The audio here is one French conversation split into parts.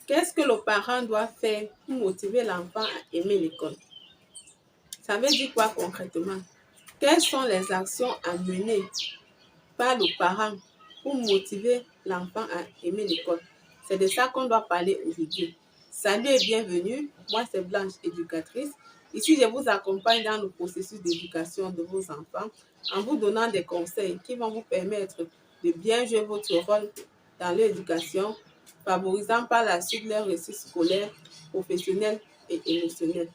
Qu'est-ce que le parent doit faire pour motiver l'enfant à aimer l'école? Ça veut dire quoi concrètement? Quelles sont les actions à mener par le parent pour motiver l'enfant à aimer l'école? C'est de ça qu'on doit parler aujourd'hui. Salut et bienvenue, moi c'est Blanche, éducatrice. Ici, je vous accompagne dans le processus d'éducation de vos enfants en vous donnant des conseils qui vont vous permettre de bien jouer votre rôle dans l'éducation, favorisant par la suite leur réussite scolaire, professionnelle et émotionnelle.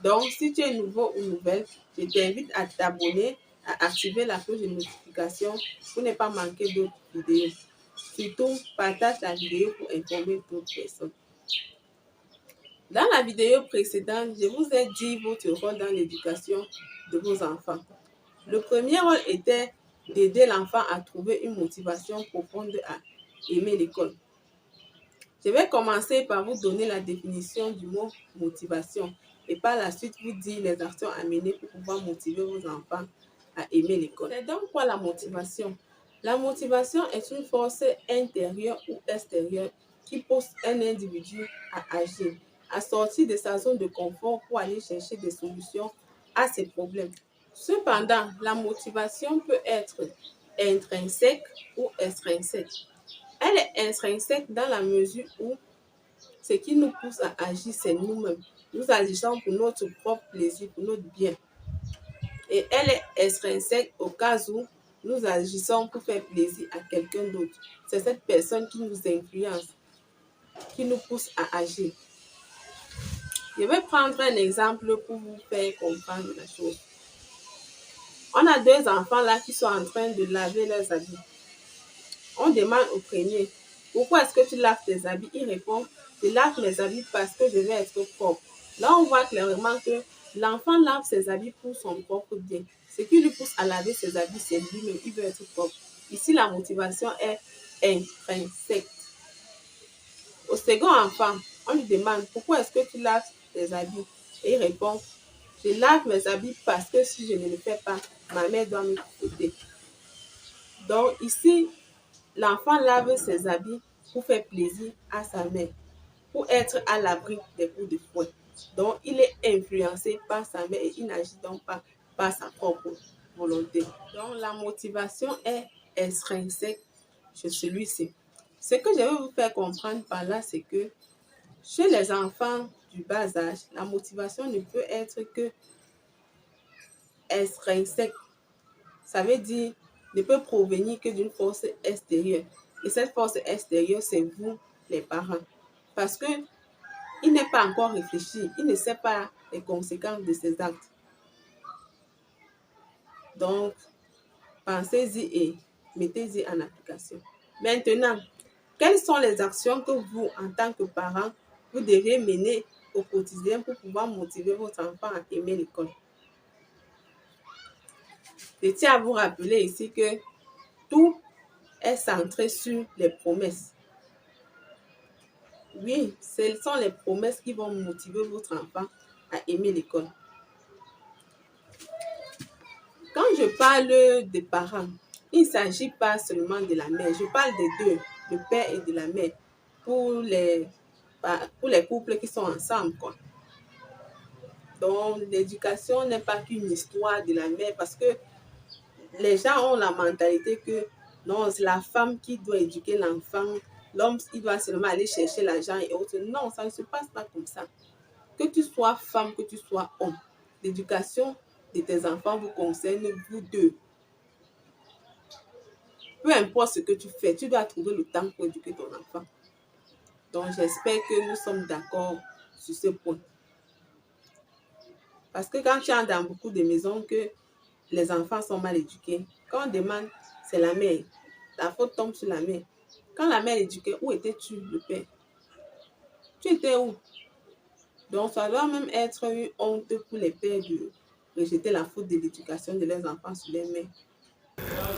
Donc, si tu es nouveau ou nouvelle, je t'invite à t'abonner, à activer la cloche de notification pour ne pas manquer d'autres vidéos. Surtout, partage la vidéo pour informer d'autres personnes. Dans la vidéo précédente, je vous ai dit votre rôle dans l'éducation de vos enfants. Le premier rôle était d'aider l'enfant à trouver une motivation profonde à aimer l'école. Je vais commencer par vous donner la définition du mot motivation et par la suite vous dire les actions à mener pour pouvoir motiver vos enfants à aimer l'école. C'est donc quoi la motivation? La motivation est une force intérieure ou extérieure qui pousse un individu à agir, à sortir de sa zone de confort pour aller chercher des solutions à ses problèmes. Cependant, la motivation peut être intrinsèque ou extrinsèque. Elle est intrinsèque dans la mesure où ce qui nous pousse à agir, c'est nous-mêmes. Nous agissons pour notre propre plaisir, pour notre bien. Et elle est extrinsèque au cas où nous agissons pour faire plaisir à quelqu'un d'autre. C'est cette personne qui nous influence, qui nous pousse à agir. Je vais prendre un exemple pour vous faire comprendre la chose. On a deux enfants là qui sont en train de laver leurs habits. On demande au premier, pourquoi est-ce que tu laves tes habits? Il répond, je lave mes habits parce que je veux être propre. Là, on voit clairement que l'enfant lave ses habits pour son propre bien. Ce qui lui pousse à laver ses habits, c'est lui-même, il veut être propre. Ici, la motivation est intrinsèque. Au second enfant, on lui demande, pourquoi est-ce que tu laves tes habits? Et il répond, je lave mes habits parce que si je ne le fais pas, ma mère doit me couper. Donc ici, l'enfant lave ses habits pour faire plaisir à sa mère, pour être à l'abri des coups de fouet. Donc, il est influencé par sa mère et il n'agit donc pas par sa propre volonté. Donc, la motivation est extrinsèque chez celui-ci. Ce que je veux vous faire comprendre par là, c'est que chez les enfants du bas âge, la motivation ne peut être que extrinsèque. Ça veut dire ne peut provenir que d'une force extérieure. Et cette force extérieure, c'est vous, les parents. Parce que il n'est pas encore réfléchi, il ne sait pas les conséquences de ses actes. Donc, pensez-y et mettez-y en application. Maintenant, quelles sont les actions que vous, en tant que parent, vous devez mener au quotidien pour pouvoir motiver votre enfant à aimer l'école? Je tiens à vous rappeler ici que tout est centré sur les promesses. Oui, ce sont les promesses qui vont motiver votre enfant à aimer l'école. Quand je parle des parents, il ne s'agit pas seulement de la mère. Je parle des deux, du père et de la mère, pour les couples qui sont ensemble, quoi. Donc, l'éducation n'est pas qu'une histoire de la mère parce que les gens ont la mentalité que non, c'est la femme qui doit éduquer l'enfant, l'homme, il doit seulement aller chercher l'argent et autres. Non, ça ne se passe pas comme ça. Que tu sois femme, que tu sois homme, l'éducation de tes enfants vous concerne vous deux. Peu importe ce que tu fais, tu dois trouver le temps pour éduquer ton enfant. Donc, j'espère que nous sommes d'accord sur ce point. Parce que quand tu entres dans beaucoup de maisons que les enfants sont mal éduqués, quand on demande, c'est la mère. La faute tombe sur la mère. Quand la mère éduquait, où étais-tu, le père? Tu étais où? Donc, ça doit même être une honte pour les pères de rejeter la faute de l'éducation de leurs enfants sur les mères.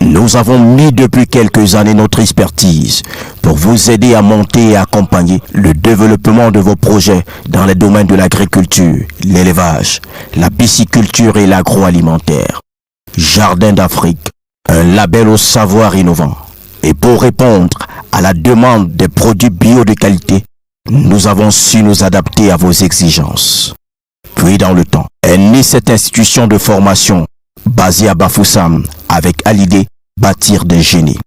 Nous avons mis depuis quelques années notre expertise pour vous aider à monter et accompagner le développement de vos projets dans les domaines de l'agriculture, l'élevage, la pisciculture et l'agroalimentaire. Jardin d'Afrique, un label au savoir innovant. Et pour répondre à la demande des produits bio de qualité, nous avons su nous adapter à vos exigences. Puis dans le temps, est née cette institution de formation basée à Bafoussam avec à l'idée bâtir des génies.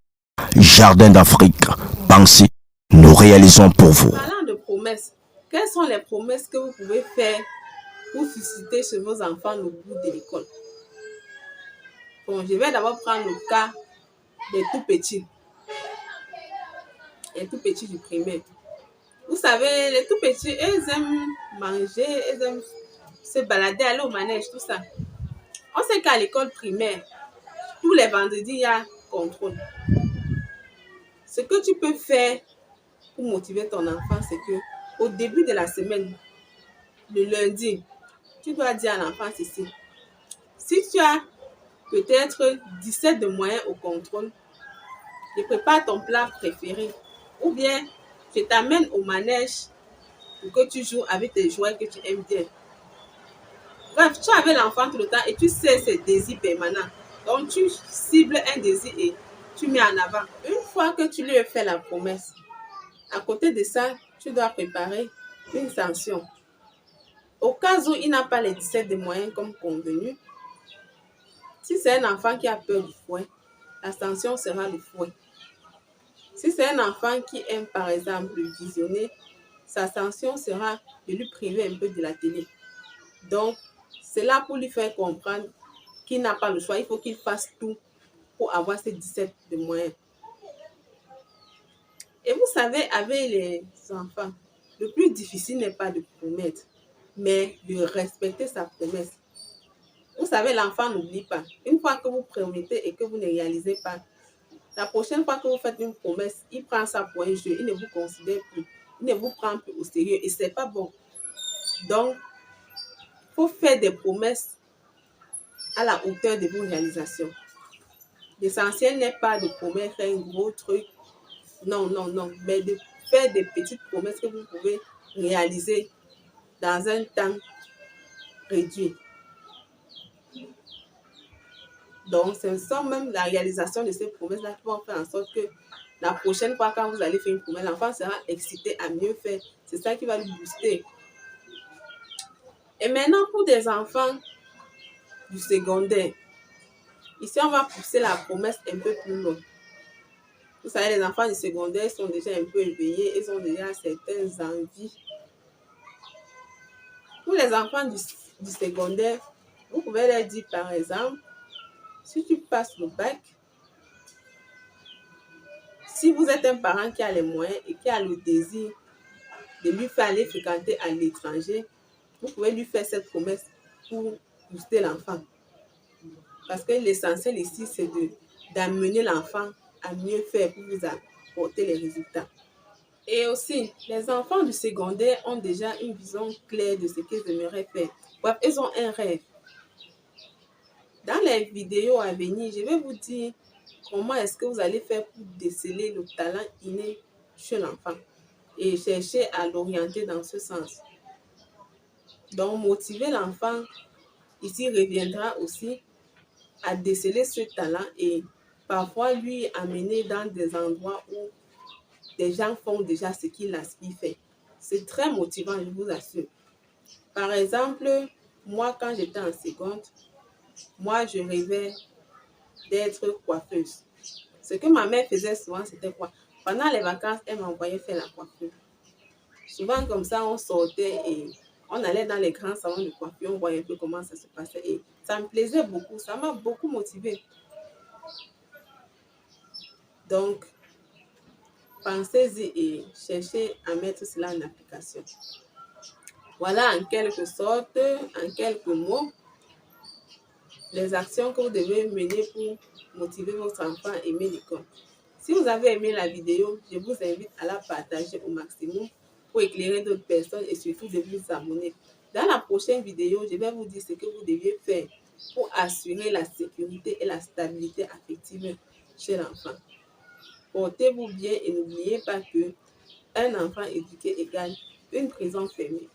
Jardin d'Afrique, pensez, nous réalisons pour vous. Parlant de promesses, quelles sont les promesses que vous pouvez faire pour susciter chez vos enfants le goût de l'école? Bon, je vais d'abord prendre le cas des tout petits. Les tout petits du primaire. Vous savez, les tout petits, ils aiment manger, ils aiment se balader, aller au manège, tout ça. On sait qu'à l'école primaire, tous les vendredis, il y a contrôle. Ce que tu peux faire pour motiver ton enfant, c'est que au début de la semaine, le lundi, tu dois dire à l'enfant ceci. Si tu as peut-être 17 de moyens au contrôle, je prépare ton plat préféré. Ou bien, je t'amène au manège pour que tu joues avec tes jouets que tu aimes bien. Bref, tu es avec l'enfant tout le temps et tu sais ses désirs permanents. Donc, tu cibles un désir et tu mets en avant. Une fois que tu lui as fait la promesse, à côté de ça, tu dois préparer une sanction. Au cas où il n'a pas les 17 de moyens comme convenu, si c'est un enfant qui a peur du fouet, la sanction sera le fouet. Si c'est un enfant qui aime par exemple visionner, sa sanction sera de lui priver un peu de la télé. Donc, c'est là pour lui faire comprendre qu'il n'a pas le choix. Il faut qu'il fasse tout pour avoir ces 17 de moyens. Et vous savez, avec les enfants, le plus difficile n'est pas de promettre, mais de respecter sa promesse. Vous savez, l'enfant n'oublie pas. Une fois que vous promettez et que vous ne réalisez pas, la prochaine fois que vous faites une promesse, il prend ça pour un jeu. Il ne vous considère plus. Il ne vous prend plus au sérieux. Et ce n'est pas bon. Donc, il faut faire des promesses à la hauteur de vos réalisations. L'essentiel n'est pas de promettre un gros truc. Non, non, non. Mais de faire des petites promesses que vous pouvez réaliser dans un temps réduit. Donc, ce sont même la réalisation de ces promesses-là qui vont faire en sorte que la prochaine fois, quand vous allez faire une promesse, l'enfant sera excité à mieux faire. C'est ça qui va lui booster. Et maintenant, pour des enfants du secondaire, ici, on va pousser la promesse un peu plus loin. Vous savez, les enfants du secondaire sont déjà un peu éveillés, ils ont déjà certaines envies. Pour les enfants du secondaire, vous pouvez leur dire, par exemple, si tu passes le bac, si vous êtes un parent qui a les moyens et qui a le désir de lui faire aller fréquenter à l'étranger, vous pouvez lui faire cette promesse pour booster l'enfant. Parce que l'essentiel ici, c'est d'amener l'enfant à mieux faire pour vous apporter les résultats. Et aussi, les enfants du secondaire ont déjà une vision claire de ce qu'ils aimeraient faire. Bref, ils ont un rêve. Dans les vidéos à venir, je vais vous dire comment est-ce que vous allez faire pour déceler le talent inné chez l'enfant et chercher à l'orienter dans ce sens. Donc, motiver l'enfant ici reviendra aussi à déceler ce talent et parfois lui amener dans des endroits où des gens font déjà ce qu'il aspire faire. C'est très motivant, je vous assure. Par exemple, moi, quand j'étais en seconde, moi, je rêvais d'être coiffeuse. Ce que ma mère faisait souvent, c'était quoi? Pendant les vacances, elle m'envoyait faire la coiffure. Souvent, comme ça, on sortait et on allait dans les grands salons de coiffure, on voyait un peu comment ça se passait. Et ça me plaisait beaucoup, ça m'a beaucoup motivée. Donc, pensez-y et cherchez à mettre cela en application. Voilà en quelque sorte, en quelques mots, les actions que vous devez mener pour motiver votre enfant à aimer l'école. Si vous avez aimé la vidéo, je vous invite à la partager au maximum pour éclairer d'autres personnes et surtout de vous abonner. Dans la prochaine vidéo, je vais vous dire ce que vous deviez faire pour assurer la sécurité et la stabilité affective chez l'enfant. Portez-vous bien et n'oubliez pas que un enfant éduqué égale une prison fermée.